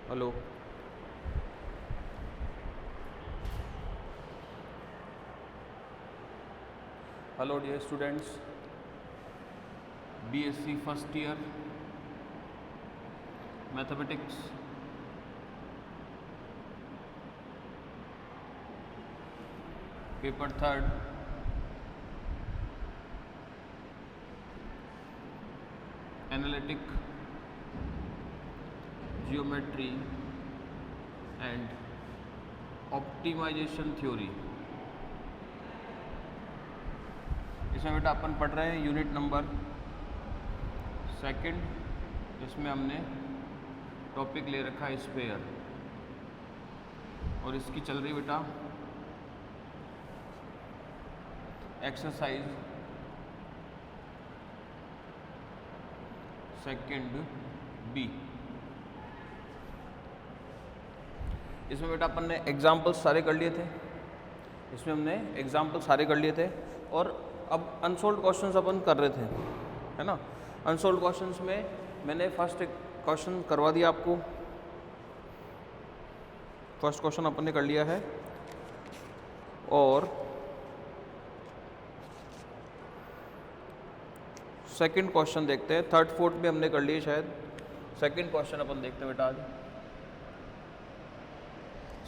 Hello. Hello dear students, BSc first year mathematics paper third analytic geometry and optimisation theory. इसमें बेटा अपन पढ़ रहे हैं यूनिट नंबर सेकंड, जिसमें हमने टॉपिक ले रखा है स्फीयर, और इसकी चल रही बेटा एक्सरसाइज सेकंड बी। इसमें बेटा अपन ने एग्जाम्पल सारे कर लिए थे, इसमें हमने एग्जाम्पल सारे कर लिए थे, और अब अनसोल्व्ड क्वेश्चंस अपन कर रहे थे, है ना। अनसोल्व्ड क्वेश्चंस में मैंने फर्स्ट क्वेश्चन करवा दिया आपको, फर्स्ट क्वेश्चन अपन ने कर लिया है, और सेकंड क्वेश्चन देखते हैं। थर्ड फोर्थ में हमने कर लिए शायद। सेकंड क्वेश्चन अपन देखते हैं बेटा आज।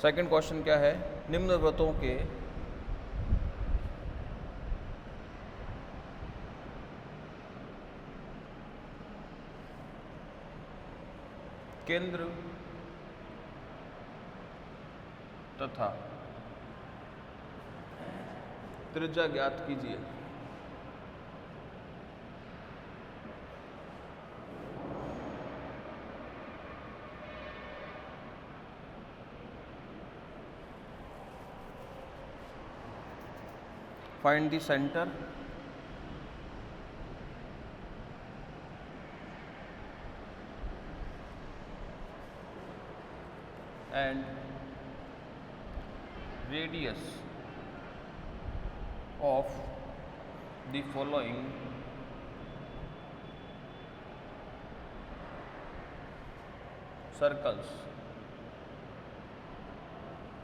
सेकंड क्वेश्चन क्या है? निम्नवृत्तों के केंद्र तथा त्रिज्या ज्ञात कीजिए। Find the center and radius of the following circles।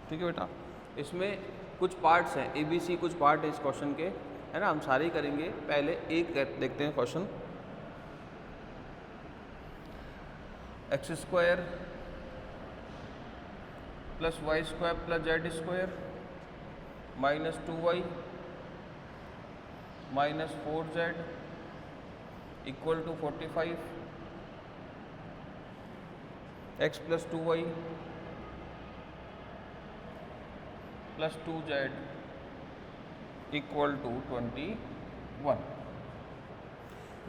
ठीक है बेटा, इसमें कुछ पार्ट्स हैं, ABC कुछ पार्ट है इस क्वेश्चन के, है ना। हम सारे ही करेंगे। पहले एक देखते हैं question. X square plus y square plus z square minus 2y minus 4z equal to 45, x plus 2y plus 2z equal to 21।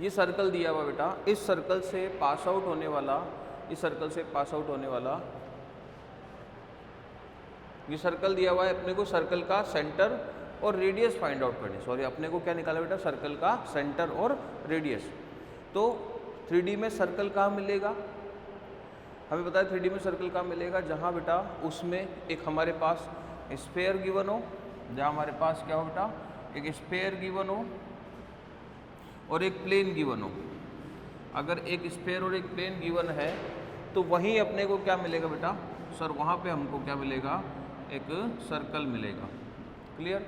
ये सर्कल दिया हुआ बेटा, इस सर्कल से पास आउट होने वाला, इस सर्कल से पास आउट होने वाला ये सर्कल दिया हुआ है। अपने को सर्कल का सेंटर और रेडियस फाइंड आउट करनी। सॉरी, अपने को क्या निकाला बेटा? सर्कल का सेंटर और रेडियस। तो 3D में सर्कल कहाँ मिलेगा? हमें पता है 3D में सर्कल कहाँ मिलेगा? जहाँ बेटा उसमें एक हमारे पास स्फीयर गिवन हो, जहाँ हमारे पास क्या हो बेटा? एक स्फीयर गिवन हो और एक प्लेन गिवन हो। अगर एक स्फीयर और एक प्लेन गिवन है तो वहीं अपने को क्या मिलेगा बेटा? सर, वहाँ पे हमको क्या मिलेगा? एक सर्कल मिलेगा। क्लियर?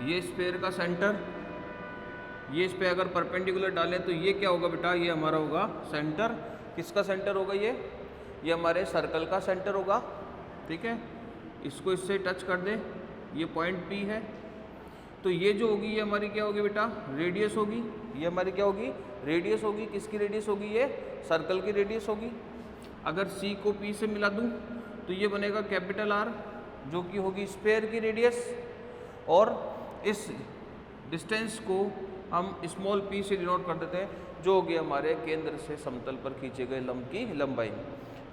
ये स्फीयर का सेंटर, ये इस पे अगर परपेंडिकुलर डालें तो ये क्या होगा बेटा? ये हमारा होगा सेंटर। किसका सेंटर होगा? ये हमारे सर्कल का सेंटर होगा। ठीक है, इसको इससे टच कर दें, ये पॉइंट P है। तो ये जो होगी ये हमारी क्या होगी बेटा? रेडियस होगी। ये हमारी क्या होगी? रेडियस होगी। किसकी रेडियस होगी? ये सर्कल की रेडियस होगी। अगर C को P से मिला दूँ तो ये बनेगा कैपिटल R, जो कि होगी स्फीयर की रेडियस, और इस डिस्टेंस को हम स्मॉल p से डिनोट कर देते हैं, जो हो गया हमारे केंद्र से समतल पर खींचे गए लंब की लंबाई।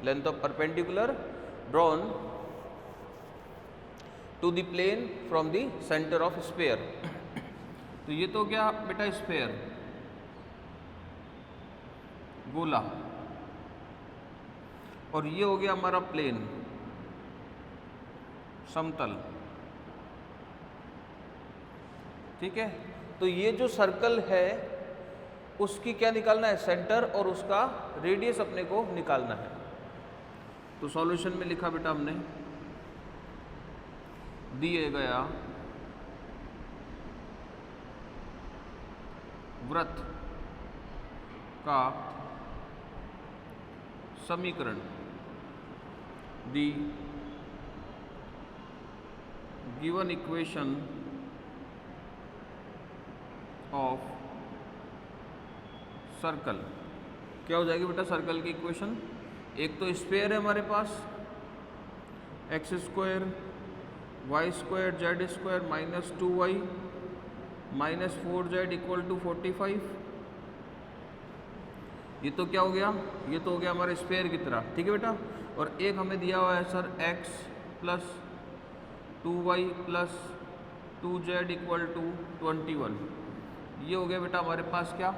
Length of perpendicular drawn to the plane from the centre of sphere. तो ये तो क्या बेटा? स्फीयर, गोला, और ये हो गया हमारा प्लेन, समतल। ठीक है। तो ये जो सर्कल है उसकी क्या निकालना है, सेंटर, और उसका रेडियस अपने को निकालना है। तो सॉल्यूशन में लिखा बेटा हमने, दिए गया वृत्त का समीकरण, the given equation of circle, क्या हो जाएगी बेटा सर्कल की इक्वेशन? एक तो स्फीयर है हमारे पास, x square y square z square minus 2y minus 4z equal to 45। ये तो क्या हो गया, ये तो हो गया हमारे स्फीयर की तरह, ठीक है बेटा। और एक हमें दिया हुआ है sir x plus 2y plus 2z equal to 21। ये हो गया बेटा हमारे पास क्या,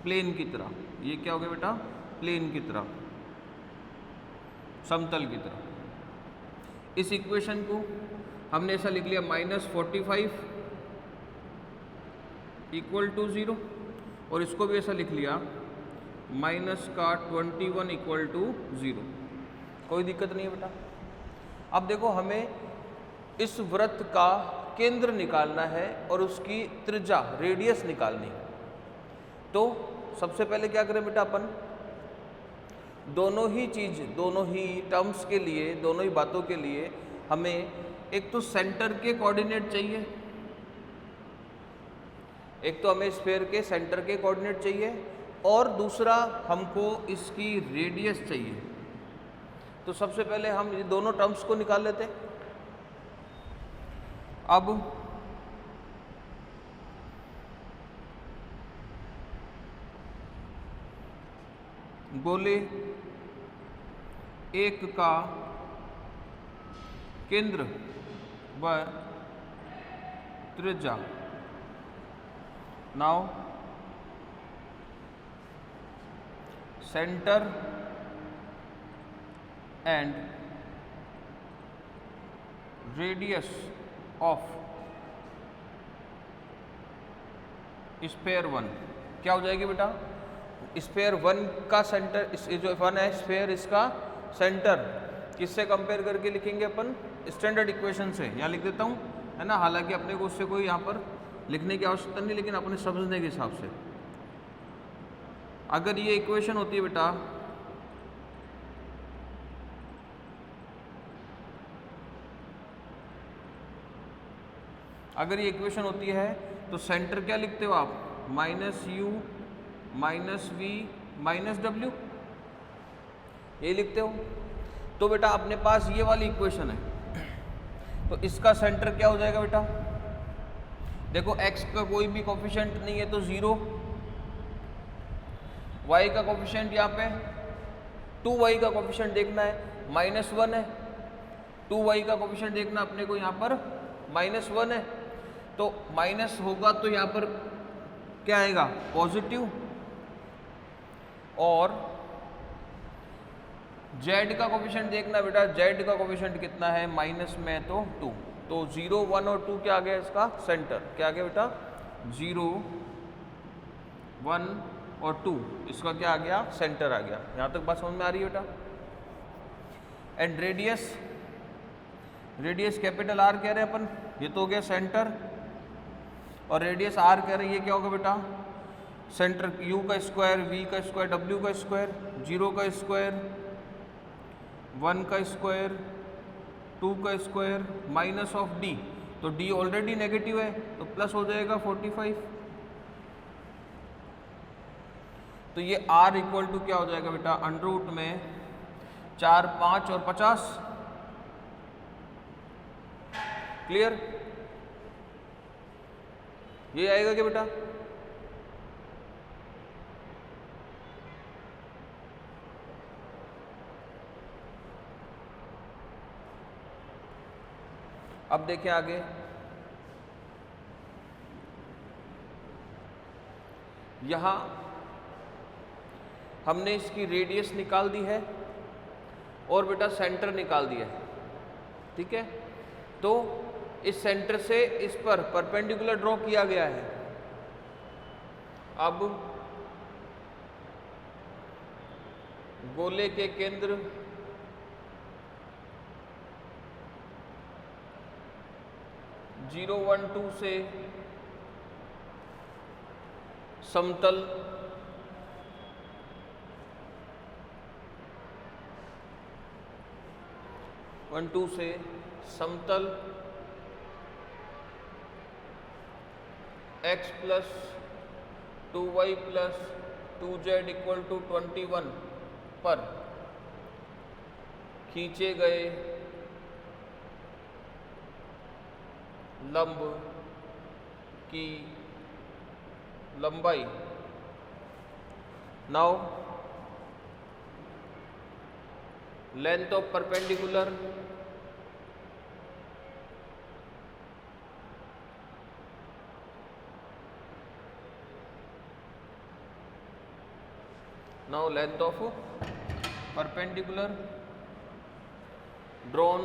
प्लेन की तरह। ये क्या हो गया बेटा, प्लेन की तरह, समतल की तरह। इस इक्वेशन को हमने ऐसा लिख लिया -45 इक्वल टू 0, और इसको भी ऐसा लिख लिया -21 इक्वल टू 0। कोई दिक्कत नहीं है बेटा। अब देखो हमें इस वृत्त का केंद्र निकालना है और उसकी त्रिज्या रेडियस निकालनी है। तो सबसे पहले क्या करें बेटा, अपन दोनों ही टर्म्स के लिए, दोनों ही बातों के लिए हमें एक तो सेंटर के कोऑर्डिनेट चाहिए, एक तो हमें स्फीयर के सेंटर के कोऑर्डिनेट चाहिए, और दूसरा हमको इसकी रेडियस चाहिए। तो सबसे पहले हम ये दोनों टर्म्स को निकाल लेते हैं। अब गोले एक का केंद्र व त्रिज्या, now centre and radius of sphere 1 क्या हो जाएगी बेटा, स्फीयर 1 का सेंटर, इस जो 1 है स्फीयर, इसका सेंटर किससे कंपेयर करके लिखेंगे अपन, स्टैंडर्ड इक्वेशन से। यहाँ लिख देता हूँ, है ना। हालांकि अपने को उससे कोई यहाँ पर लिखने की आवश्यकता नहीं, लेकिन अपने समझने के हिसाब से अगर ये इक्वेशन होती है बेटा, अगर ये इक्वेशन होती है तो सेंटर क्या लिखते हो आप, -u -v -w, ये लिखते हो। तो बेटा अपने पास ये वाली इक्वेशन है, तो इसका सेंटर क्या हो जाएगा बेटा, देखो x का कोई भी कोफिशिएंट नहीं है तो 0, y का कोफिशिएंट यहाँ पे 2y का कोफिशिएंट देखना है -1 है, 2y का कोफिशिएंट देखना अपने को यहाँ पर -1 है। तो माइनस होगा तो यहाँ पर क्या आएगा, पॉजिटिव, और z का कोफिशिएंट देखना बेटा, z का कोफिशिएंट कितना है, माइनस में तो 2, तो 0 1 और 2 क्या आ गया, इसका सेंटर क्या आ गया बेटा, 0 1 और 2, इसका क्या आ गया, सेंटर आ गया। यहाँ तक बात समझ में आ रही है बेटा। And radius, radius capital R कह रहे हैं अपन, ये तो हो गया सेंटर, और रेडियस R कह रहे हैं, ये क्या होगा बेटा, सेंटर u का स्क्वायर, v का स्क्वायर, w का स्क्वायर, 0 का स्क्वायर, 1 का स्क्वायर, 2 का स्क्वायर, माइनस ऑफ d, तो d ऑलरेडी नेगेटिव है तो प्लस हो जाएगा 45। तो ये r इक्वल टू क्या हो जाएगा बेटा, अंडर रूट में 4 5 और 50। क्लियर, ये आएगा क्या बेटा, अब देखें आगे, यहां हमने इसकी रेडियस निकाल दी है और बेटा सेंटर निकाल दिया है, ठीक है। तो इस सेंटर से इस पर परपेंडिकुलर ड्रॉ किया गया है। अब गोले के केंद्र जीरो 1 2 से समतल वन टू से समतल x plus 2y plus 2z equal to 21 पर खींचे गए लंब की लंबाई। Now length of perpendicular now length of perpendicular drawn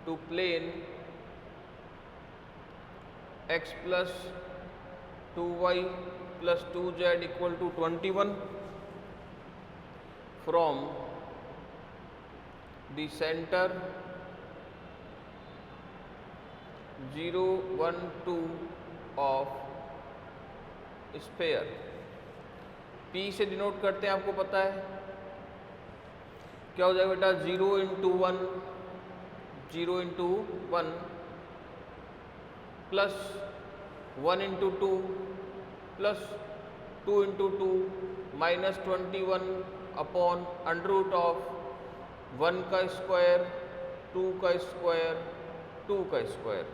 to plane x plus 2y plus 2z equal to 21 from the center 0 1 2 of sphere. P से denote करते हैं, आपको पता है क्या हो जाएगा बेटा, 0 into 1 plus 1 into 2 plus 2 into 2 minus 21 upon under root of 1 का स्क्वायर 2 का स्क्वायर 2 का स्क्वायर।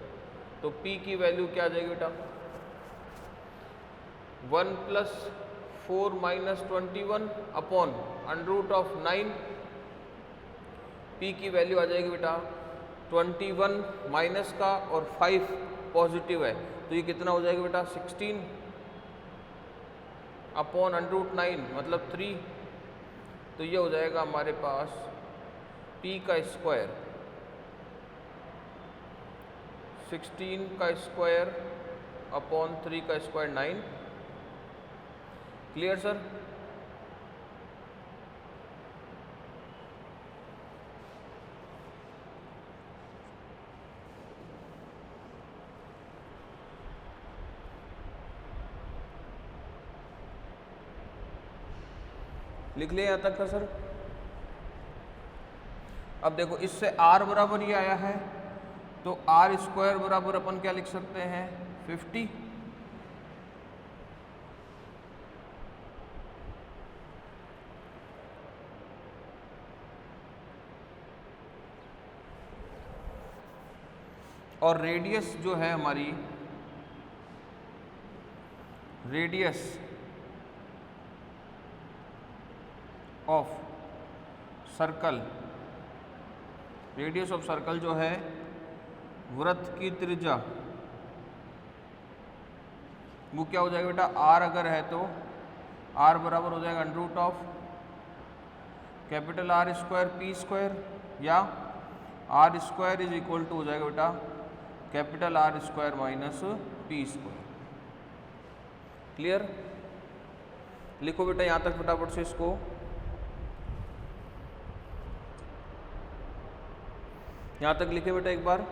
तो P की वैल्यू क्या आ जाएगी बेटा, 1 plus 4 minus 21 upon under root of 9। P की वैल्यू आ जाएगी बेटा 21 माइनस का और 5 पॉजिटिव है, तो ये कितना हो जाएगा बेटा 16 अपॉन अंडर रूट 9 मतलब 3। तो ये हो जाएगा हमारे पास P का स्क्वायर 16 का स्क्वायर अपॉन 3 का स्क्वायर 9। Clear sir? लिख लिया यहाँ तक का सर? अब देखो इससे r बराबर ये आया है, तो r स्क्वायर बराबर अपन क्या लिख सकते हैं 50। और रेडियस जो है हमारी, radius of circle, radius of circle जो है वृत्त की त्रिज्या, वो क्या हो जाएगा बेटा, r अगर है तो r बराबर हो जाएगा under root of capital R square P square, या r square is equal to हो जाएगा बेटा capital R square minus P square. Clear? लिखो बेटा यहाँ तक फटाफट से इसको। यहाँ तक लिखे बेटा एक बार।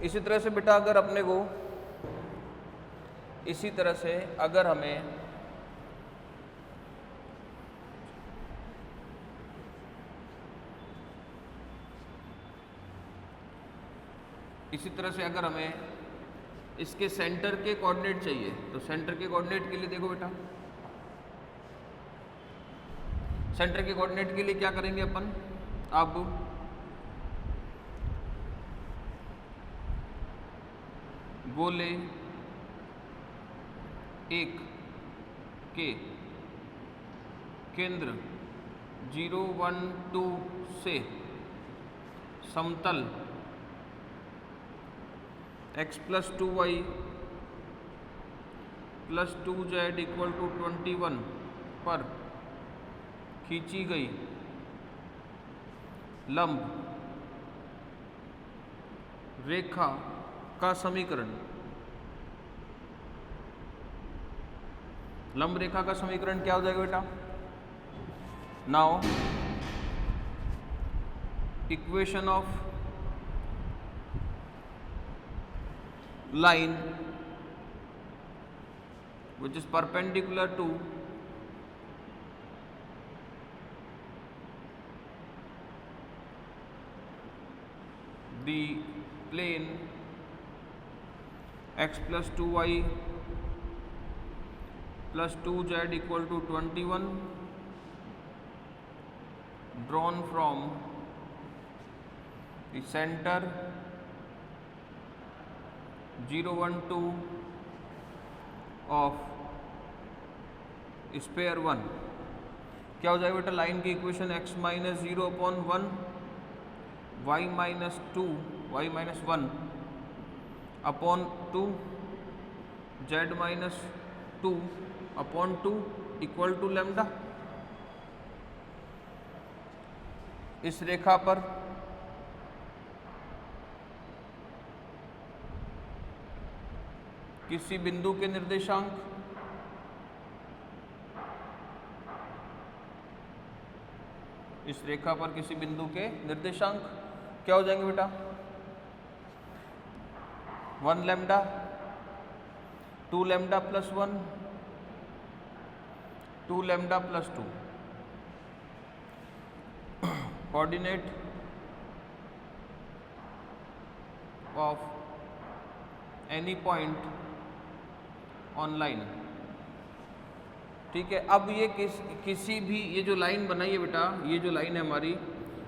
इसी तरह से बेटा अगर अपने को इसी तरह से अगर हमें इसी तरह से अगर हमें इसके सेंटर के कोऑर्डिनेट चाहिए तो सेंटर के कोऑर्डिनेट के लिए देखो बेटा, सेंटर के कोऑर्डिनेट के लिए क्या करेंगे अपन, अब गोले एक के केंद्र 0, 1, 2 से समतल x + 2y + 2z = 21 पर खींची गई लंब रेखा का समीकरण, लंब रेखा का समीकरण क्या हो जाएगा बेटा, now equation of line which is perpendicular to the plane x + 2y + 2z = 21 drawn from the center 0, 1, 2 of sphere 1 क्या हो जाएगा बेटा, लाइन की equation x - 0/1 y - 2 y - 1/2 z - 2/2 = lambda. इस रेखा पर किसी बिंदु के निर्देशांक इस रेखा पर किसी बिंदु के निर्देशांक क्या हो जाएंगे बेटा, 1 lambda 2 lambda + 1 2 lambda + 2 coordinate of any point on line. ठीक है, अब ये किसी भी ये जो लाइन बनाई है बेटा, ये जो लाइन है हमारी,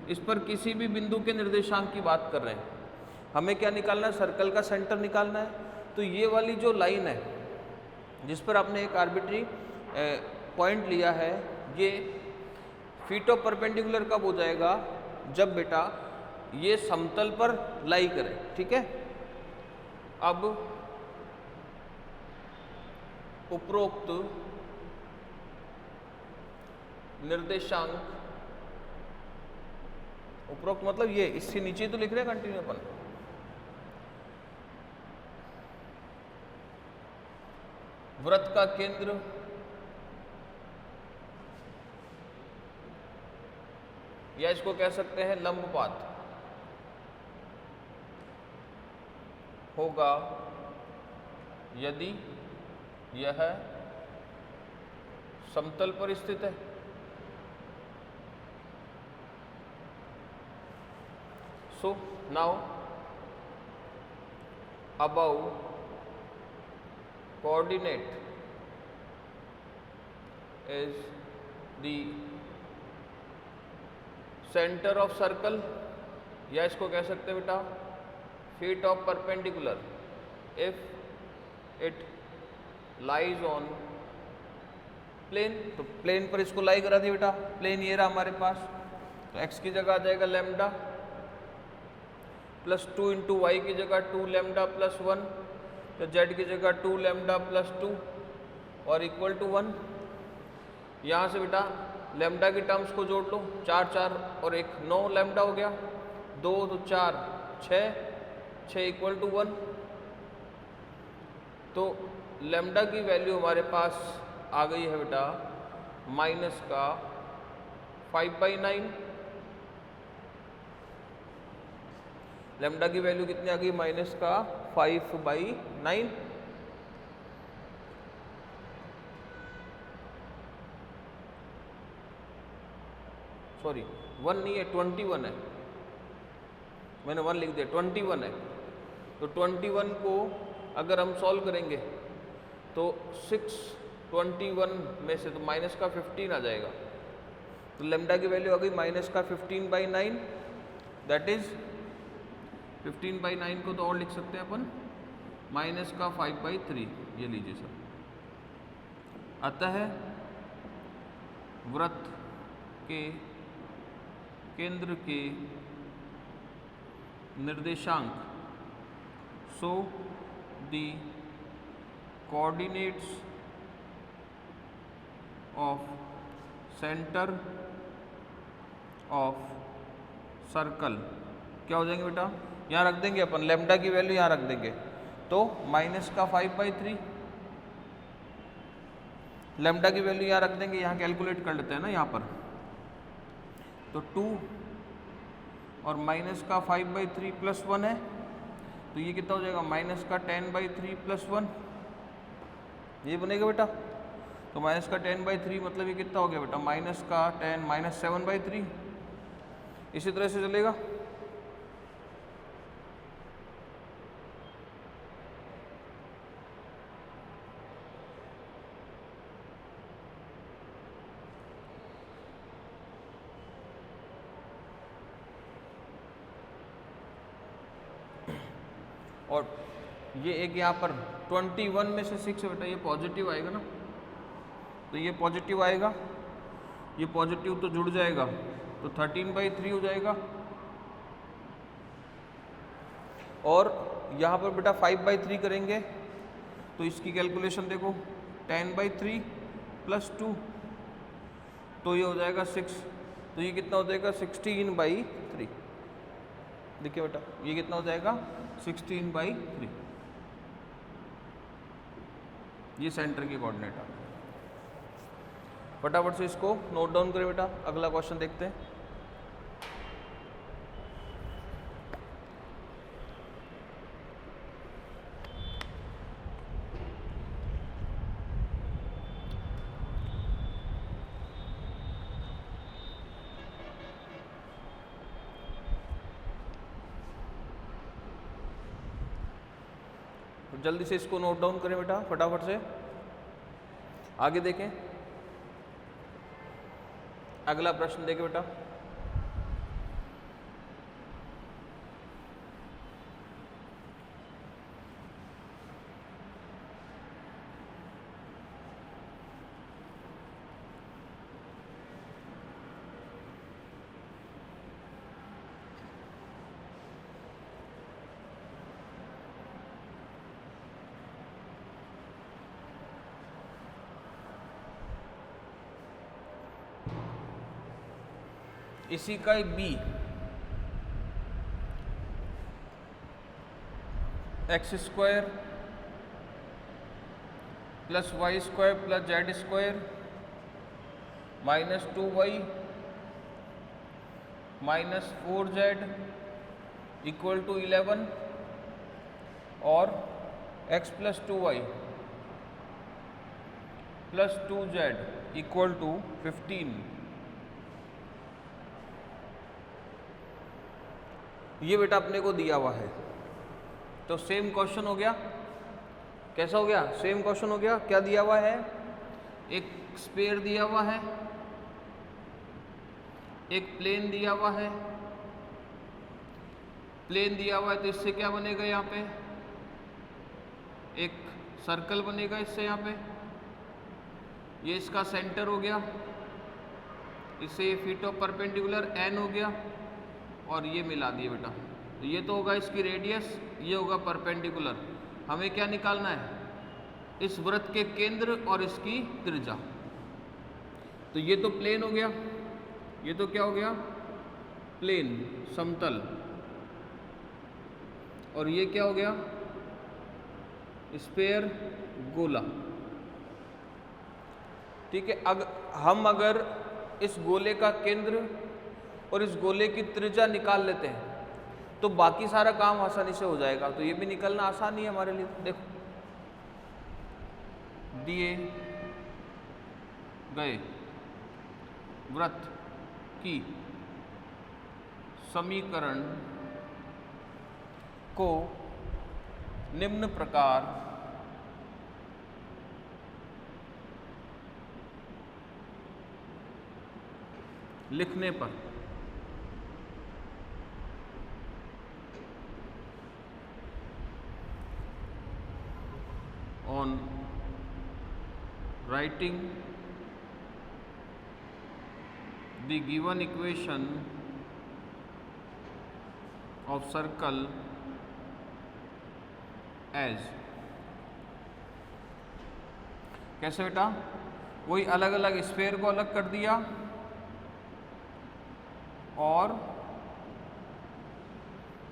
इस पर किसी भी बिंदु के निर्देशांक की बात कर रहे हैं। हमें क्या निकालना है, सर्कल का सेंटर निकालना है। तो ये वाली जो लाइन है जिस पर आपने एक आर्बिट्री पॉइंट लिया है, ये फीट ऑफ परपेंडिकुलर कब हो जाएगा, जब बेटा ये समतल पर लाई करे। ठीक है, अब उपरोक्त निर्देशांक, उपरोक्त मतलब ये इससे नीचे तो लिख रहे हैं कंटिन्यू अपन, वृत्त का केंद्र या इसको कह सकते हैं लंबपात होगा यदि यह समतल पर स्थित है। So now above coordinate is the center of circle, या इसको कह सकते हैं बेटा feet of perpendicular if it lies on plane। तो प्लेन पर इसको लाई करा दिया बेटा, प्लेन ये रहा हमारे पास, तो x की जगह आ जाएगा लैम्डा प्लस 2 इंटू वाई की जगह 2 लैम्डा प्लस 1, तो z की जगह 2 लैम्डा प्लस 2 और इक्वल टू 1। यहाँ से बेटा लैम्डा की टर्म्स को जोड़ लो, 4 4 और 1 9 लैम्डा हो गया, 2 तो 4 6 इक्वल टू 1। तो लैम्डा की वैल्यू हमारे पास आ गई है बेटा माइनस का 5/9। लेमडा की वैल्यू कितनी आ गई, -5/9। सॉरी 1 नहीं है, 21 है, मैंने 1 लिख दिया, 21 है। तो 21 को अगर हम सॉल्व करेंगे तो 621 में से तो माइनस का 15 आ जाएगा। तो लेमडा की वैल्यू आ गई -15/9, दैट इज 15/9 को तो और लिख सकते हैं अपन -5/3। ये लीजिए सर। अतः वृत्त के केंद्र के निर्देशांक, so the coordinates of centre of circle क्या हो जाएंगे बेटा, यहाँ रख देंगे अपन, लेमडा की वैल्यू यहाँ रख देंगे, तो -5/3। लेमडा की वैल्यू यहाँ रख देंगे, यहाँ कैलकुलेट कर लेते हैं ना यहाँ पर, तो 2 और -5/3 + 1 है, तो ये कितना हो जाएगा -10/3 + 1, ये बनेगा बेटा। तो -10/3 मतलब ये कितना हो गया बेटा, -10 -7/3। इसी तरह से चलेगा। और ये एक यहाँ पर 21 में से 6 बेटा, ये पॉजिटिव आएगा ना, तो ये पॉजिटिव आएगा, ये पॉजिटिव तो जुड़ जाएगा, तो 13/3 हो जाएगा। और यहाँ पर बेटा 5/3 करेंगे तो इसकी कैलकुलेशन देखो, 10/3 + 2, तो ये हो जाएगा 6, तो ये कितना हो जाएगा 16/3। देखिए बेटा ये कितना हो जाएगा 16/3। ये सेंटर की कोऑर्डिनेट है। फटाफट से इसको नोट डाउन करें बेटा, अगला क्वेश्चन देखते हैं। जल्दी से इसको नोट डाउन करें बेटा, फटाफट से आगे देखें। अगला प्रश्न देखें बेटा। इसी का B x² + y² + z² -2y -4z = 11 और x + 2y + 2z = 15। ये बेटा अपने को दिया हुआ है, तो सेम क्वेश्चन हो गया। कैसा हो गया, सेम क्वेश्चन हो गया। क्या दिया हुआ है, एक स्फीयर दिया हुआ है, एक प्लेन दिया हुआ है। प्लेन दिया हुआ है तो इससे क्या बनेगा, यहाँ पे एक सर्कल बनेगा इससे, यहाँ पे ये इसका सेंटर हो गया, इससे ये फीट ऑफ परपेंडिकुलर n हो गया, और ये मिला दिए बेटा। तो ये तो होगा इसकी रेडियस, ये होगा परपेंडिकुलर। हमें क्या निकालना है, इस वृत्त के केंद्र और इसकी त्रिज्या। तो ये तो प्लेन हो गया, ये तो क्या हो गया, प्लेन समतल, और ये क्या हो गया, स्फीयर गोला। ठीक है, हम अगर इस गोले का केंद्र और इस गोले की त्रिज्या निकाल लेते हैं तो बाकी सारा काम आसानी से हो जाएगा। तो ये भी निकलना आसान ही है हमारे लिए। देखो दिए गए वृत्त की समीकरण को निम्न प्रकार लिखने पर on writing the given equation of circle as, कैसे बेटा, वही अलग अलग स्फेयर को अलग कर दिया और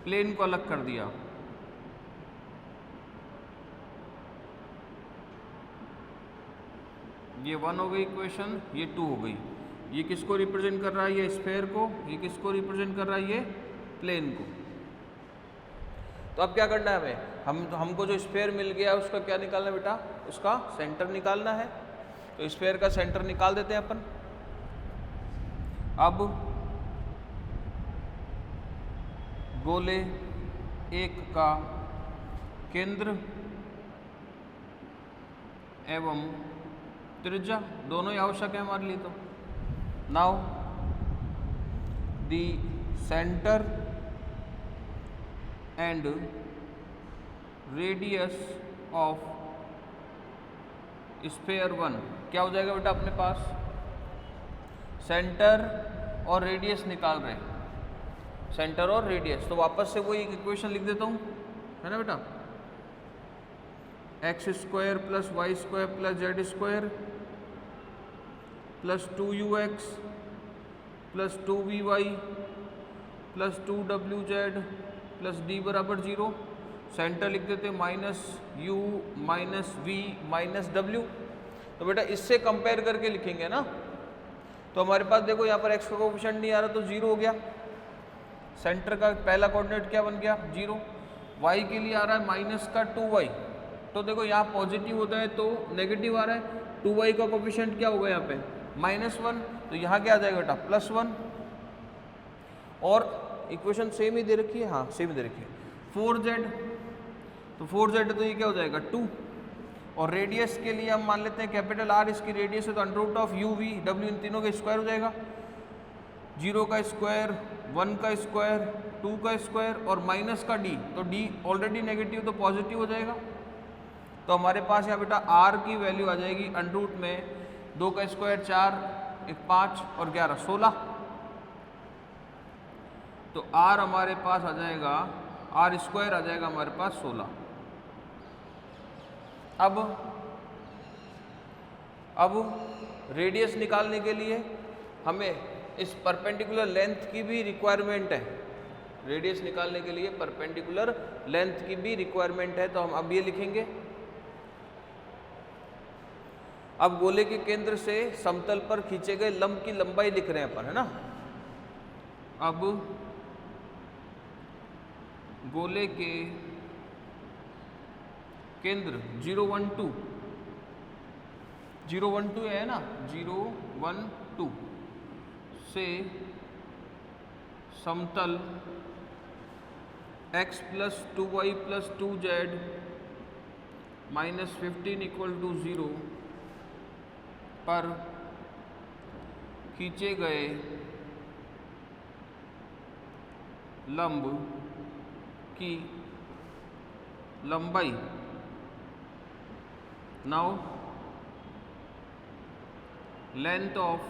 प्लेन को अलग कर दिया। ये 1 हो गई इक्वेशन, ये 2 हो गई। ये किसको रिप्रेजेंट कर रहा है? ये स्फेयर को। ये किसको रिप्रेजेंट कर रहा है? ये प्लेन को। तो अब क्या करना है हमें? हमको जो स्फेयर मिल गया उसका क्या निकालना है बेटा? उसका सेंटर निकालना है। तो स्फेयर का सेंटर निकाल देते हैं अपन। अब गोले एक का केंद्र एवं त्रिज्या दोनों ही आवश्यक है हमारे लिए। तो now the centre and radius of sphere 1 क्या हो जाएगा बेटा अपने पास? सेंटर और रेडियस निकाल रहे हैं, सेंटर और रेडियस। तो वापस से वही एक इक्वेशन लिख देता हूँ, है ना बेटा? X square plus y square plus z square plus 2ux plus 2vy plus 2wz plus d बराबर 0। सेंटर लिख देते minus u minus v minus w। तो बेटा इससे कंपेयर करके लिखेंगे ना। तो हमारे पास देखो यहाँ पर x का कोएफिशिएंट नहीं आ रहा तो 0 हो गया। सेंटर का पहला कोऑर्डिनेट क्या बन गया? 0। y के लिए आ रहा है माइनस का 2y। तो देखो यहाँ पॉजिटिव होता है तो नेगेटिव आ रहा है। 2y का कोएफिशिएंट क्या होगा यहाँ पे? -1। तो यहाँ क्या आ जाएगा बेटा? +1। और इक्वेशन सेम ही दे रखी है, हाँ सेम दे रखी है। 4z, तो 4z तो ये क्या हो जाएगा? 2। और रेडियस के लिए हम मान लेते हैं कैपिटल R इसकी रेडियस है, तो √u_v_w इन तीनों का स्क्वायर हो जाएगा। 0 का स्क्वायर, 1 का स्क्वायर, 2 का स्क्वायर और माइनस का d। तो d ऑलरेडी नेगेटिव तो पॉजिटिव हो जाएगा। तो हमारे पास यहाँ बेटा r की वैल्यू आ जाएगी √ में 2 का स्क्वायर 4, 1 5 और 11 16। तो r हमारे पास आ जाएगा, r स्क्वायर आ जाएगा हमारे पास 16। अब रेडियस निकालने के लिए हमें इस परपेंडिकुलर लेंथ की भी रिक्वायरमेंट है। रेडियस निकालने के लिए परपेंडिकुलर लेंथ की भी रिक्वायरमेंट है। तो हम अब ये लिखेंगे, अब गोले के केंद्र से समतल पर खींचे गए लंब की लंबाई लिख रहे हैं अपन, है ना। अब गोले के केंद्र 0 1 2 है ना, 0 1 2 से समतल x + 2y + 2z -15 = 0 पर खींचे गए लंब की लंबाई। Now length of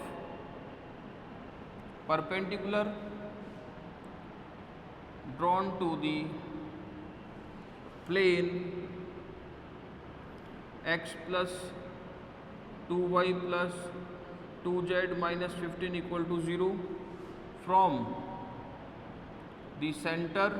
perpendicular drawn to the plane x + 2y + 2z -15 = 0 from the center